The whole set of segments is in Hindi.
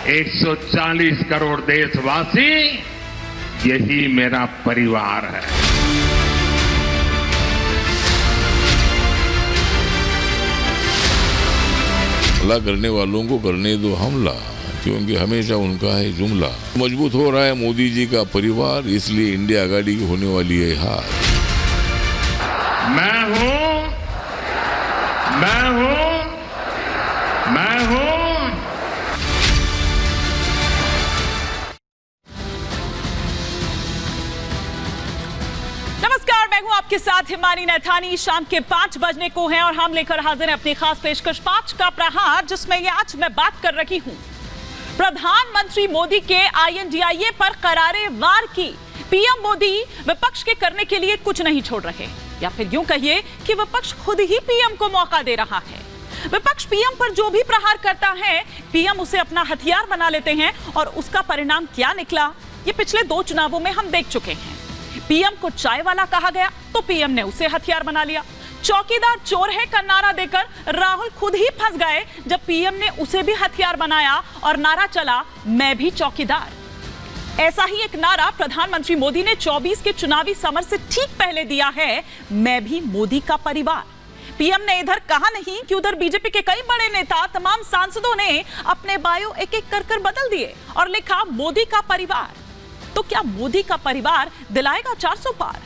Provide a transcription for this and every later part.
140 करोड़ देशवासी यही मेरा परिवार है। हमला करने वालों को करने दो हमला, क्योंकि हमेशा उनका है जुमला। मजबूत हो रहा है मोदी जी का परिवार, इसलिए इंडिया आघाड़ी की होने वाली है हार। मैं हूं, मैं हूं, मैं हूं। नमस्कार, मैं हूं आपके साथ हिमानी नैथानी। शाम के 5 बजने को हैं और हम लेकर हाजिर हैं अपनी खास पेशकश 5 का प्रहार, जिसमें ये आज मैं बात कर रही हूं प्रधानमंत्री मोदी के INDIA पर करारे वार की। पीएम मोदी विपक्ष के करने के लिए कुछ नहीं छोड़ रहे, या फिर यूं कहिए कि विपक्ष खुद ही पीएम को मौका दे रहा है। विपक्ष पीएम पर जो भी प्रहार करता है, पीएम उसे अपना हथियार बना लेते हैं और उसका परिणाम क्या निकला, ये पिछले 2 चुनावों में हम देख चुके हैं। पीएम को चाय वाला कहा गया तो पीएम ने उसे हथियार बना लिया। चौकीदार चोर है का नारा देकर राहुल खुद ही फंस गए जब पीएम ने उसे भी हथियार बनाया और नारा चला, मैं भी चौकीदार। ऐसा ही एक नारा प्रधानमंत्री मोदी ने 24 के चुनावी समर से ठीक पहले दिया है, मैं भी मोदी का परिवार। पीएम ने इधर कहा नहीं कि उधर बीजेपी के कई बड़े नेता, तमाम सांसदों ने अपने बायो एक एक कर बदल दिए और लिखा मोदी का परिवार। तो क्या मोदी का परिवार दिलाएगा 400 पार?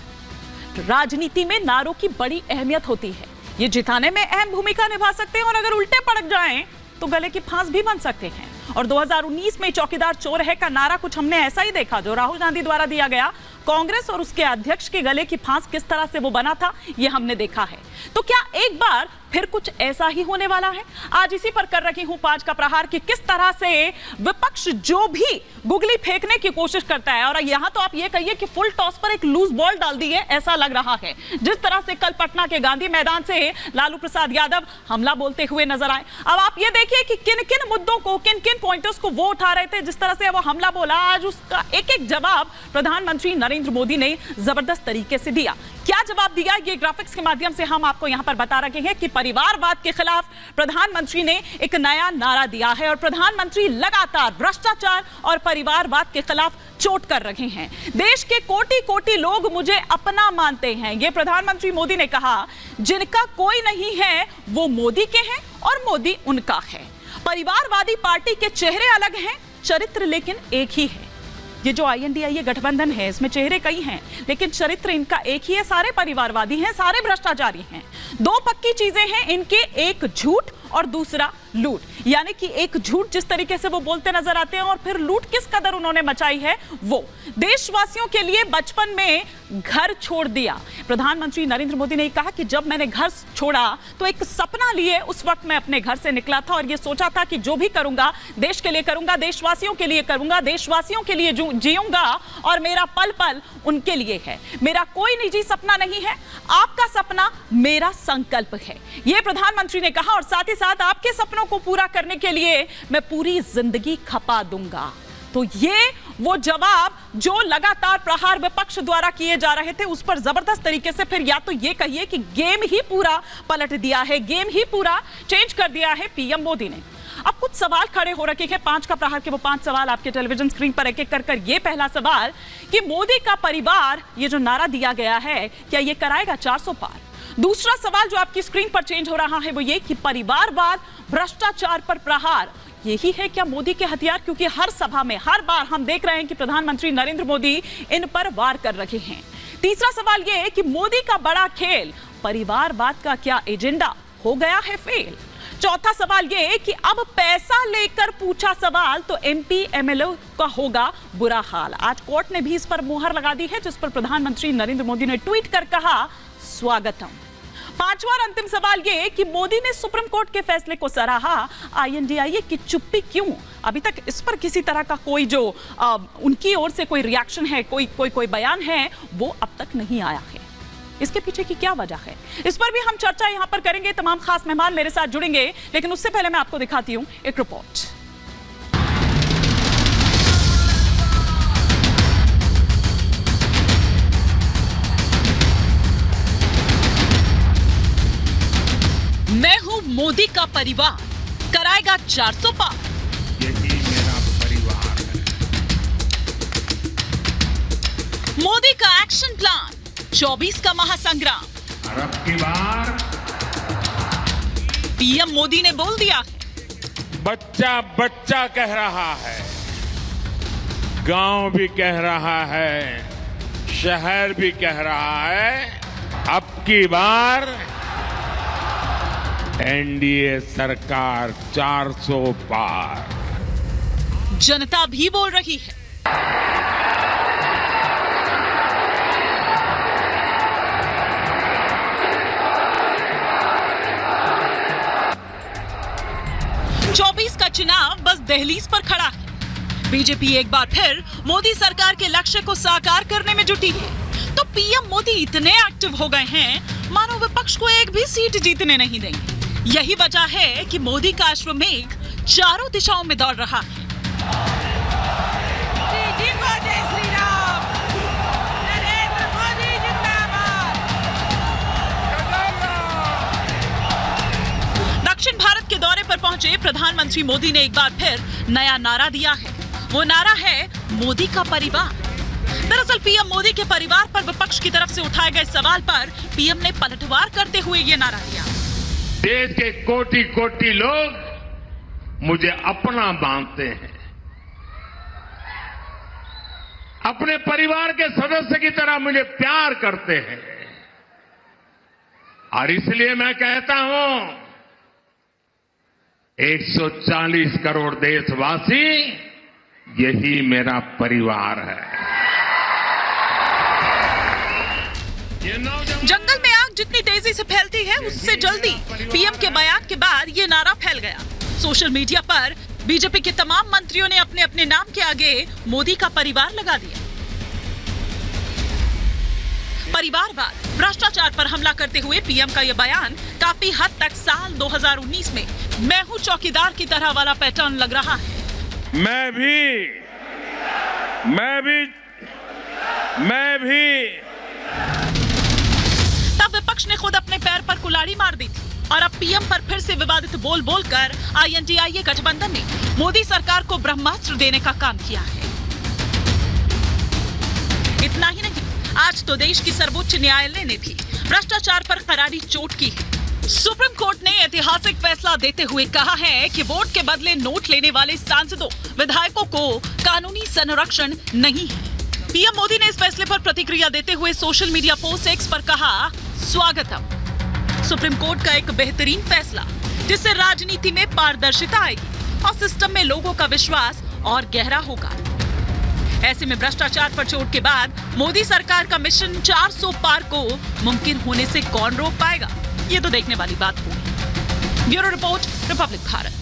राजनीति में नारों की बड़ी अहमियत होती है, ये जिताने में अहम भूमिका निभा सकते हैं और अगर उल्टे पड़क जाएं तो गले की फांस भी बन सकते हैं। और 2019 में चौकीदार चोर है का नारा कुछ हमने ऐसा ही देखा, जो राहुल गांधी द्वारा दिया गया। कांग्रेस और उसके अध्यक्ष के गले की फांस किस तरह से वो बना था, ये हमने देखा है। तो क्या एक बार फिर कुछ ऐसा ही होने वाला है? आज इसी पर कर रही हूं 5 का प्रहार कि किस तरह से विपक्ष जो भी गुगली फेंकने की कोशिश करता है, और यहां तो आप ये कहिए कि फुल टॉस पर एक लूज बॉल डाल दी है, ऐसा लग रहा है। जिस तरह से कल पटना के गांधी मैदान से लालू प्रसाद यादव हमला बोलते हुए नजर आए। अब आप ये देखिए कि किन किन मुद्दों को, किन किन पॉइंटर्स को वो उठा रहे थे। जिस तरह से वो हमला बोला, आज उसका एक एक जवाब प्रधानमंत्री नरेंद्र मोदी ने जबरदस्त तरीके से दिया। क्या जवाब दिया, ये ग्राफिक्स के माध्यम से हम आपको यहां पर बता रहे हैं कि परिवारवाद के खिलाफ प्रधानमंत्री ने एक नया नारा दिया है और प्रधानमंत्री लगातार भ्रष्टाचार और परिवारवाद के खिलाफ चोट कर रहे हैं। देश के कोटि कोटि लोग मुझे अपना मानते हैं, ये प्रधानमंत्री मोदी ने कहा। जिनका कोई नहीं है वो मोदी के हैं और मोदी उनका है। परिवारवादी पार्टी के चेहरे अलग हैं, चरित्र लेकिन एक ही है। ये जो INDIA गठबंधन है, इसमें चेहरे कई हैं लेकिन चरित्र इनका एक ही है। सारे परिवारवादी हैं, सारे भ्रष्टाचारी हैं। 2 पक्की चीजें हैं इनके, एक झूठ और दूसरा लूट। यानी कि एक झूठ जिस तरीके से वो बोलते नजर आते हैं और फिर लूट किस कदर उन्होंने मचाई है। वो देशवासियों के लिए बचपन में घर छोड़ दिया। प्रधानमंत्री नरेंद्र मोदी ने कहा कि जब मैंने घर छोड़ा तो एक सपना लिए उस वक्त मैं अपने घर से निकला था और ये सोचा था कि जो भी करूंगा देश के लिए करूंगा, देशवासियों के लिए करूंगा, देशवासियों के लिए जीऊंगा और मेरा पल पल उनके लिए है। मेरा कोई निजी सपना नहीं है, आपका सपना मेरा संकल्प है, ये प्रधानमंत्री ने कहा। और साथ ही साथ आपके सपनों को पूरा करने के लिए मैं पूरी जिंदगी खपा दूंगा। तो ये वो जवाब जो लगातार प्रहार विपक्ष द्वारा किए जा रहे थे, उस पर जबरदस्त तरीके से फिर या तो ये कहिए कि गेम ही पूरा पलट दिया है, गेम ही पूरा चेंज कर दिया है पीएम मोदी ने। अब कुछ सवाल खड़े हो रखे हैं 5 का प्रहार के, वो 5 सवाल आपके टेलीविजन स्क्रीन पर एक एक कर ये पहला सवाल कि मोदी का परिवार, ये जो नारा दिया गया है, क्या ये कराएगा 400 पार? दूसरा सवाल जो आपकी स्क्रीन पर चेंज हो रहा है वो ये कि परिवारवाद, भ्रष्टाचार पर प्रहार, यही है क्या मोदी के हथियार? क्योंकि हर सभा में हर बार हम देख रहे हैं कि प्रधानमंत्री नरेंद्र मोदी इन पर वार कर रहे हैं। तीसरा सवाल यह है कि मोदी का बड़ा खेल, परिवारवाद का क्या एजेंडा हो गया है फेल? चौथा सवाल यह कि अब पैसा लेकर पूछा सवाल तो MP MLA का होगा बुरा हाल। आज कोर्ट ने भी इस पर मुहर लगा दी है, जिस पर प्रधानमंत्री नरेंद्र मोदी ने ट्वीट कर कहा स्वागतम। पांचवा और अंतिम सवाल ये कि मोदी ने सुप्रीम कोर्ट के फैसले को सराहा, INDIA की चुप्पी क्यों? अभी तक इस पर किसी तरह का कोई जो उनकी ओर से कोई रिएक्शन है, कोई बयान है, वो अब तक नहीं आया है। इसके पीछे की क्या वजह है, इस पर भी हम चर्चा यहां पर करेंगे। तमाम खास मेहमान मेरे साथ जुड़ेंगे, लेकिन उससे पहले मैं आपको दिखाती हूं एक रिपोर्ट। मैं हूं मोदी का परिवार, कराएगा 400 पार। यही मेरा मोदी का एक्शन प्लान, 24 का महासंग्राम। और अब की बार पीएम मोदी ने बोल दिया, बच्चा बच्चा कह रहा है, गांव भी कह रहा है, शहर भी कह रहा है, अब की बार एनडीए सरकार 400 पार। जनता भी बोल रही है। चौबीस का चुनाव बस दहलीज पर खड़ा है। बीजेपी एक बार फिर मोदी सरकार के लक्ष्य को साकार करने में जुटी है। तो पीएम मोदी इतने एक्टिव हो गए हैं मानो विपक्ष को एक भी सीट जीतने नहीं देंगे। यही वजह है कि मोदी का अश्वमेघ चारों दिशाओं में दौड़ रहा है। दक्षिण भारत के दौरे पर पहुंचे प्रधानमंत्री मोदी ने एक बार फिर नया नारा दिया है। वो नारा है मोदी का परिवार। दरअसल पीएम मोदी के परिवार पर विपक्ष की तरफ से उठाए गए सवाल पर पीएम ने पलटवार करते हुए ये नारा दिया। देश के कोटि कोटि लोग मुझे अपना मानते हैं, अपने परिवार के सदस्य की तरह मुझे प्यार करते हैं, और इसलिए मैं कहता हूं 140 करोड़ देशवासी यही मेरा परिवार है। जंगल में आग जितनी तेजी से फैलती है उससे जल्दी पीएम के बयान के बाद ये नारा फैल गया। सोशल मीडिया पर बीजेपी के तमाम मंत्रियों ने अपने अपने नाम के आगे मोदी का परिवार लगा दिया। परिवारवाद, भ्रष्टाचार पर हमला करते हुए पीएम का यह बयान काफी हद तक साल 2019 में मैं हूं चौकीदार की तरह वाला पैटर्न लग रहा है। मैं भी तब विपक्ष ने खुद अपने पैर पर कुल्हाड़ी मार दी थी और अब पीएम पर फिर से विवादित बोल बोलकर आईएनडीआईए गठबंधन ने मोदी सरकार को ब्रह्मास्त्र देने का काम किया है। इतना ही नहीं, आज तो देश की सर्वोच्च न्यायालय ने भी भ्रष्टाचार पर करारी चोट की है। सुप्रीम कोर्ट ने ऐतिहासिक फैसला देते हुए कहा है कि वोट के बदले नोट लेने वाले सांसदों, विधायकों को कानूनी संरक्षण नहीं है। पीएम मोदी ने इस फैसले पर प्रतिक्रिया देते हुए सोशल मीडिया पोस्ट एक्स पर कहा, स्वागतम। सुप्रीम कोर्ट का एक बेहतरीन फैसला जिससे राजनीति में पारदर्शिता आएगी और सिस्टम में लोगों का विश्वास और गहरा होगा। ऐसे में भ्रष्टाचार पर चोट के बाद मोदी सरकार का मिशन 400 पार को मुमकिन होने से कौन रोक पाएगा, ये तो देखने वाली बात होगी। Bureau report, Republic Bharat.